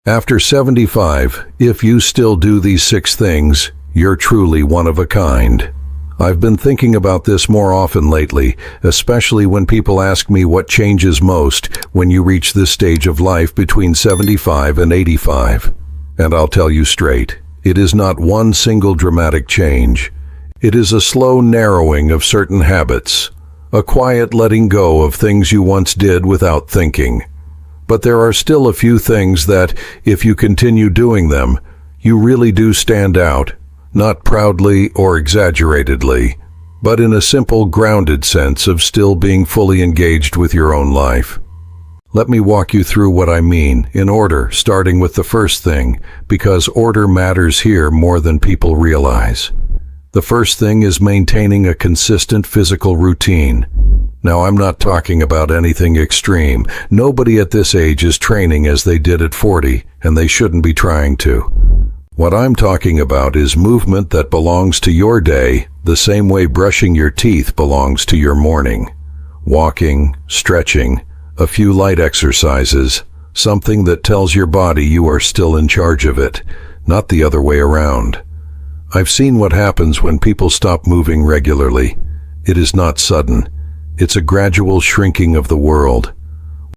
After 75, if you still do these 6 things, you're truly one of a kind. I've been thinking about this more often lately, especially when people ask me what changes most when you reach this stage of life between 75 and 85. And I'll tell you straight, it is not one single dramatic change. It is a slow narrowing of certain habits, a quiet letting go of things you once did without thinking. But there are still a few things that, if you continue doing them, you really do stand out, not proudly or exaggeratedly, but in a simple, grounded sense of still being fully engaged with your own life. Let me walk you through what I mean, in order, starting with the first thing, because order matters here more than people realize. The first thing is maintaining a consistent physical routine. Now, I'm not talking about anything extreme. Nobody at this age is training as they did at 40, and they shouldn't be trying to. What I'm talking about is movement that belongs to your day, the same way brushing your teeth belongs to your morning. Walking, stretching, a few light exercises, something that tells your body you are still in charge of it, not the other way around. I've seen what happens when people stop moving regularly. It is not sudden. It's a gradual shrinking of the world.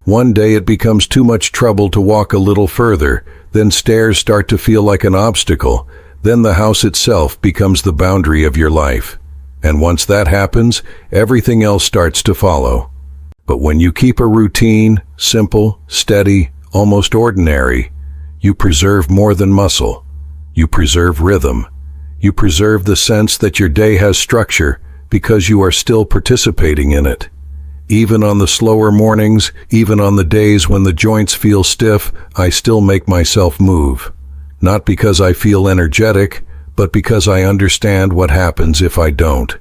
One day it becomes too much trouble to walk a little further, then stairs start to feel like an obstacle, then the house itself becomes the boundary of your life. And once that happens, everything else starts to follow. But when you keep a routine, simple, steady, almost ordinary, you preserve more than muscle. You preserve rhythm. You preserve the sense that your day has structure because you are still participating in it. Even on the slower mornings, even on the days when the joints feel stiff, I still make myself move. Not because I feel energetic, but because I understand what happens if I don't.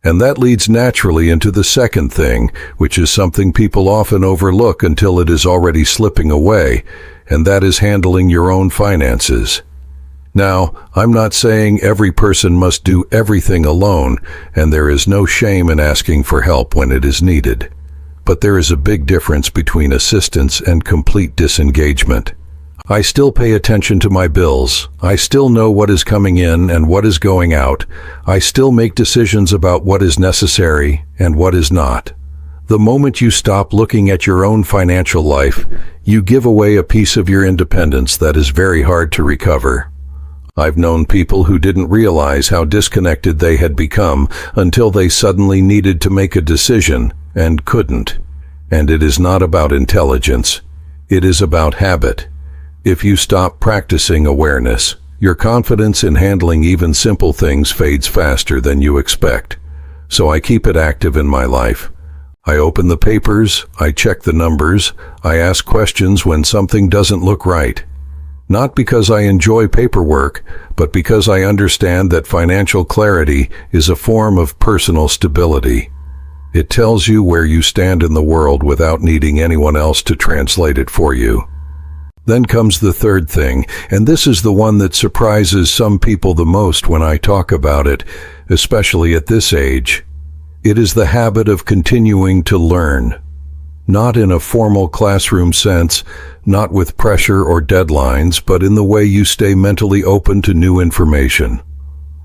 And that leads naturally into the second thing, which is something people often overlook until it is already slipping away, and that is handling your own finances. Now, I'm not saying every person must do everything alone, and there is no shame in asking for help when it is needed. But there is a big difference between assistance and complete disengagement. I still pay attention to my bills. I still know what is coming in and what is going out. I still make decisions about what is necessary and what is not. The moment you stop looking at your own financial life, you give away a piece of your independence that is very hard to recover. I've known people who didn't realize how disconnected they had become until they suddenly needed to make a decision and couldn't. And it is not about intelligence. It is about habit. If you stop practicing awareness, your confidence in handling even simple things fades faster than you expect. So I keep it active in my life. I open the papers, I check the numbers, I ask questions when something doesn't look right. Not because I enjoy paperwork, but because I understand that financial clarity is a form of personal stability. It tells you where you stand in the world without needing anyone else to translate it for you. Then comes the third thing, and this is the one that surprises some people the most when I talk about it, especially at this age. It is the habit of continuing to learn. Not in a formal classroom sense, not with pressure or deadlines, but in the way you stay mentally open to new information.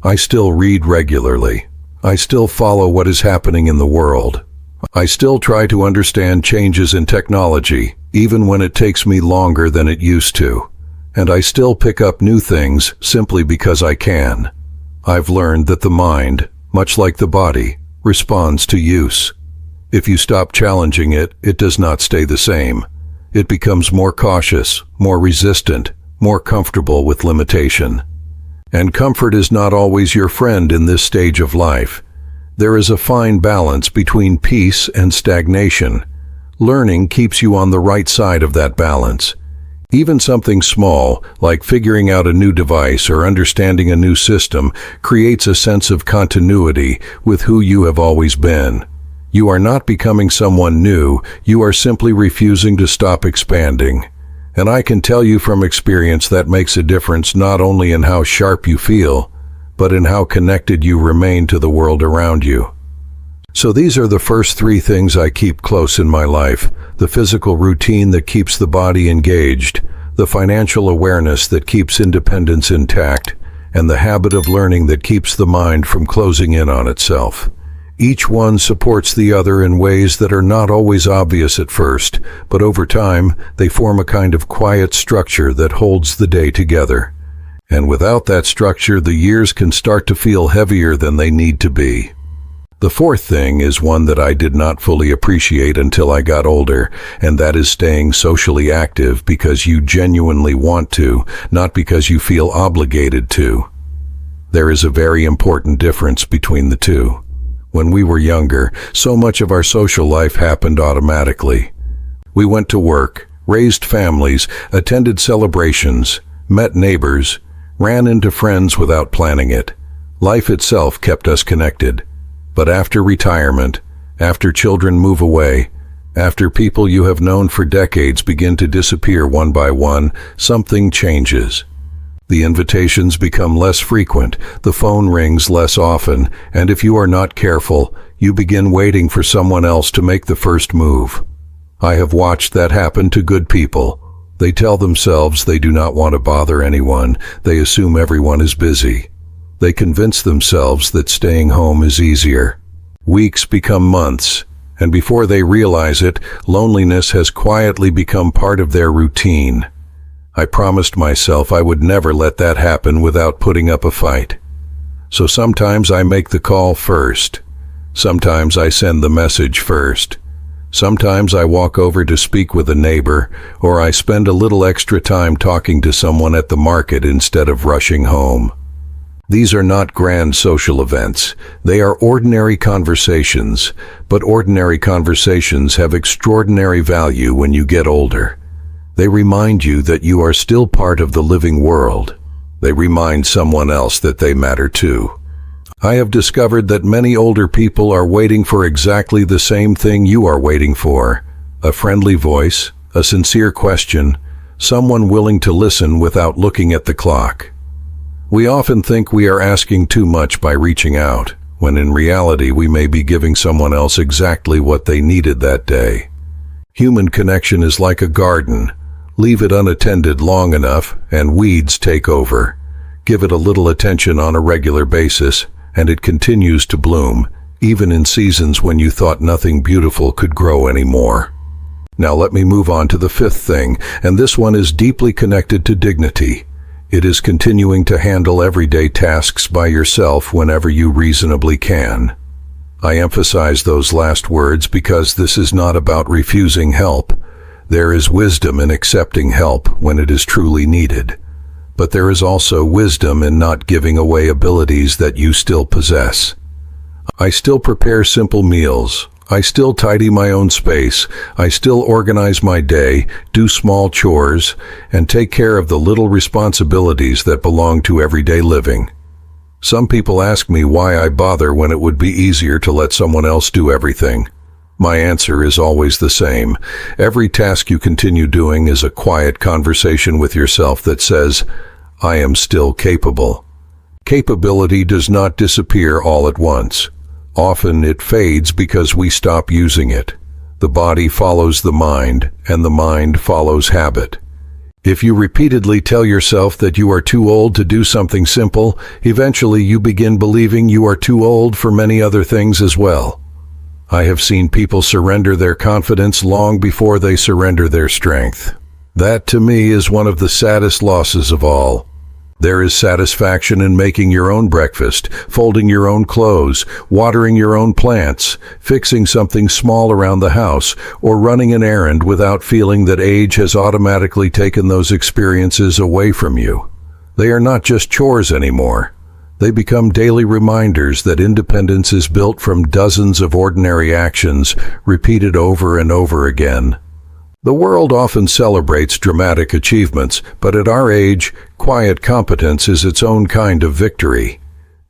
I still read regularly. I still follow what is happening in the world. I still try to understand changes in technology, even when it takes me longer than it used to. And I still pick up new things simply because I can. I've learned that the mind, much like the body, responds to use. If you stop challenging it, it does not stay the same. It becomes more cautious, more resistant, more comfortable with limitation. And comfort is not always your friend in this stage of life. There is a fine balance between peace and stagnation. Learning keeps you on the right side of that balance. Even something small, like figuring out a new device or understanding a new system, creates a sense of continuity with who you have always been. You are not becoming someone new, you are simply refusing to stop expanding. And I can tell you from experience that makes a difference not only in how sharp you feel, but in how connected you remain to the world around you. So these are the first 3 things I keep close in my life: the physical routine that keeps the body engaged, the financial awareness that keeps independence intact, and the habit of learning that keeps the mind from closing in on itself. Each one supports the other in ways that are not always obvious at first, but over time, they form a kind of quiet structure that holds the day together. And without that structure, the years can start to feel heavier than they need to be. The fourth thing is one that I did not fully appreciate until I got older, and that is staying socially active because you genuinely want to, not because you feel obligated to. There is a very important difference between the two. When we were younger, so much of our social life happened automatically. We went to work, raised families, attended celebrations, met neighbors, ran into friends without planning it. Life itself kept us connected. But after retirement, after children move away, after people you have known for decades begin to disappear one by one, something changes. The invitations become less frequent, the phone rings less often, and if you are not careful, you begin waiting for someone else to make the first move. I have watched that happen to good people. They tell themselves they do not want to bother anyone. They assume everyone is busy. They convince themselves that staying home is easier. Weeks become months, and before they realize it, loneliness has quietly become part of their routine. I promised myself I would never let that happen without putting up a fight. So sometimes I make the call first. Sometimes I send the message first. Sometimes I walk over to speak with a neighbor, or I spend a little extra time talking to someone at the market instead of rushing home. These are not grand social events. They are ordinary conversations, but ordinary conversations have extraordinary value when you get older. They remind you that you are still part of the living world. They remind someone else that they matter too. I have discovered that many older people are waiting for exactly the same thing you are waiting for: a friendly voice, a sincere question, someone willing to listen without looking at the clock. We often think we are asking too much by reaching out, when in reality we may be giving someone else exactly what they needed that day. Human connection is like a garden. Leave it unattended long enough, and weeds take over. Give it a little attention on a regular basis, and it continues to bloom, even in seasons when you thought nothing beautiful could grow anymore. Now let me move on to the fifth thing, and this one is deeply connected to dignity. It is continuing to handle everyday tasks by yourself whenever you reasonably can. I emphasize those last words because this is not about refusing help. There is wisdom in accepting help when it is truly needed. But there is also wisdom in not giving away abilities that you still possess. I still prepare simple meals. I still tidy my own space. I still organize my day, do small chores, and take care of the little responsibilities that belong to everyday living. Some people ask me why I bother when it would be easier to let someone else do everything. My answer is always the same. Every task you continue doing is a quiet conversation with yourself that says, I am still capable. Capability does not disappear all at once. Often it fades because we stop using it. The body follows the mind, and the mind follows habit. If you repeatedly tell yourself that you are too old to do something simple, eventually you begin believing you are too old for many other things as well. I have seen people surrender their confidence long before they surrender their strength. That, to me, is one of the saddest losses of all. There is satisfaction in making your own breakfast, folding your own clothes, watering your own plants, fixing something small around the house, or running an errand without feeling that age has automatically taken those experiences away from you. They are not just chores anymore. They become daily reminders that independence is built from dozens of ordinary actions repeated over and over again. The world often celebrates dramatic achievements, but at our age, quiet competence is its own kind of victory.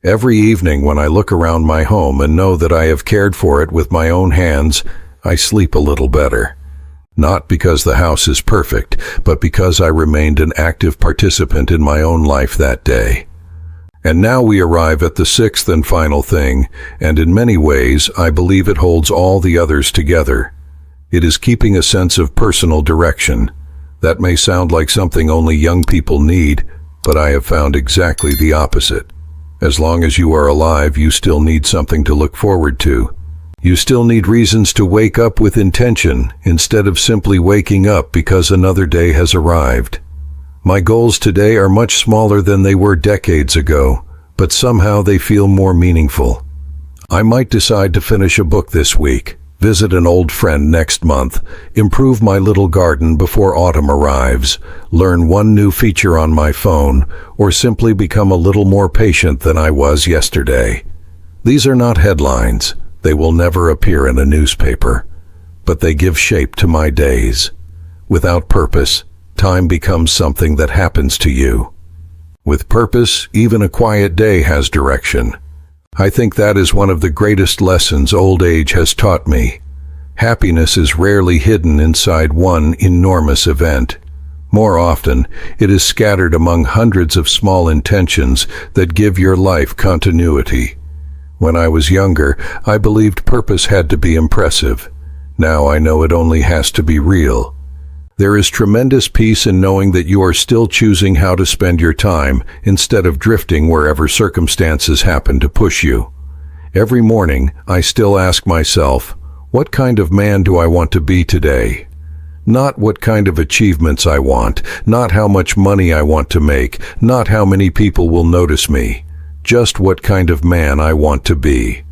Every evening when I look around my home and know that I have cared for it with my own hands, I sleep a little better. Not because the house is perfect, but because I remained an active participant in my own life that day. And now we arrive at the sixth and final thing, and in many ways, I believe it holds all the others together. It is keeping a sense of personal direction. That may sound like something only young people need, but I have found exactly the opposite. As long as you are alive, you still need something to look forward to. You still need reasons to wake up with intention instead of simply waking up because another day has arrived. My goals today are much smaller than they were decades ago, but somehow they feel more meaningful. I might decide to finish a book this week, visit an old friend next month, improve my little garden before autumn arrives, learn one new feature on my phone, or simply become a little more patient than I was yesterday. These are not headlines. They will never appear in a newspaper, but they give shape to my days. Without purpose, time becomes something that happens to you. With purpose, even a quiet day has direction. I think that is one of the greatest lessons old age has taught me. Happiness is rarely hidden inside one enormous event. More often, it is scattered among hundreds of small intentions that give your life continuity. When I was younger, I believed purpose had to be impressive. Now I know it only has to be real. There is tremendous peace in knowing that you are still choosing how to spend your time instead of drifting wherever circumstances happen to push you. Every morning, I still ask myself, what kind of man do I want to be today? Not what kind of achievements I want, not how much money I want to make, not how many people will notice me. Just what kind of man I want to be.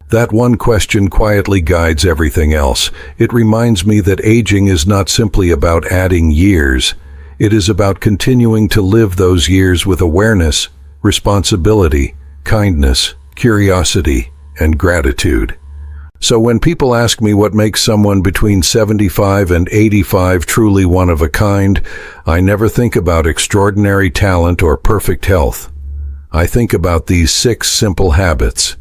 That one question quietly guides everything else. It reminds me that aging is not simply about adding years. It is about continuing to live those years with awareness, responsibility, kindness, curiosity, and gratitude. So when people ask me what makes someone between 75 and 85 truly one of a kind, I never think about extraordinary talent or perfect health. I think about these 6 simple habits.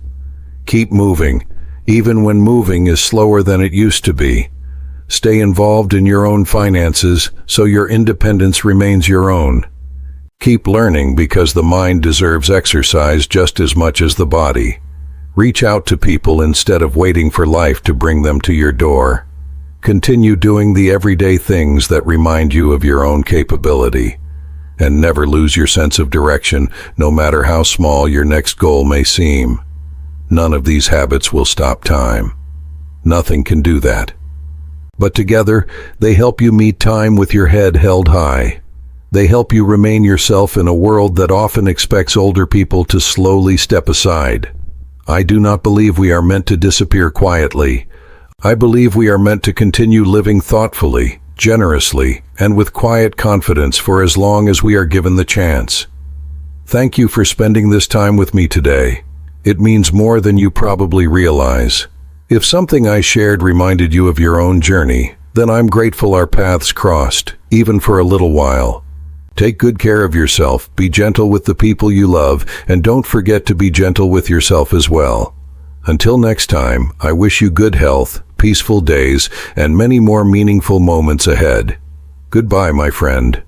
Keep moving, even when moving is slower than it used to be. Stay involved in your own finances so your independence remains your own. Keep learning because the mind deserves exercise just as much as the body. Reach out to people instead of waiting for life to bring them to your door. Continue doing the everyday things that remind you of your own capability. And never lose your sense of direction, no matter how small your next goal may seem. None of these habits will stop time. Nothing can do that. But together, they help you meet time with your head held high. They help you remain yourself in a world that often expects older people to slowly step aside. I do not believe we are meant to disappear quietly. I believe we are meant to continue living thoughtfully, generously, and with quiet confidence for as long as we are given the chance. Thank you for spending this time with me today. It means more than you probably realize. If something I shared reminded you of your own journey, then I'm grateful our paths crossed, even for a little while. Take good care of yourself, be gentle with the people you love, and don't forget to be gentle with yourself as well. Until next time, I wish you good health, peaceful days, and many more meaningful moments ahead. Goodbye, my friend.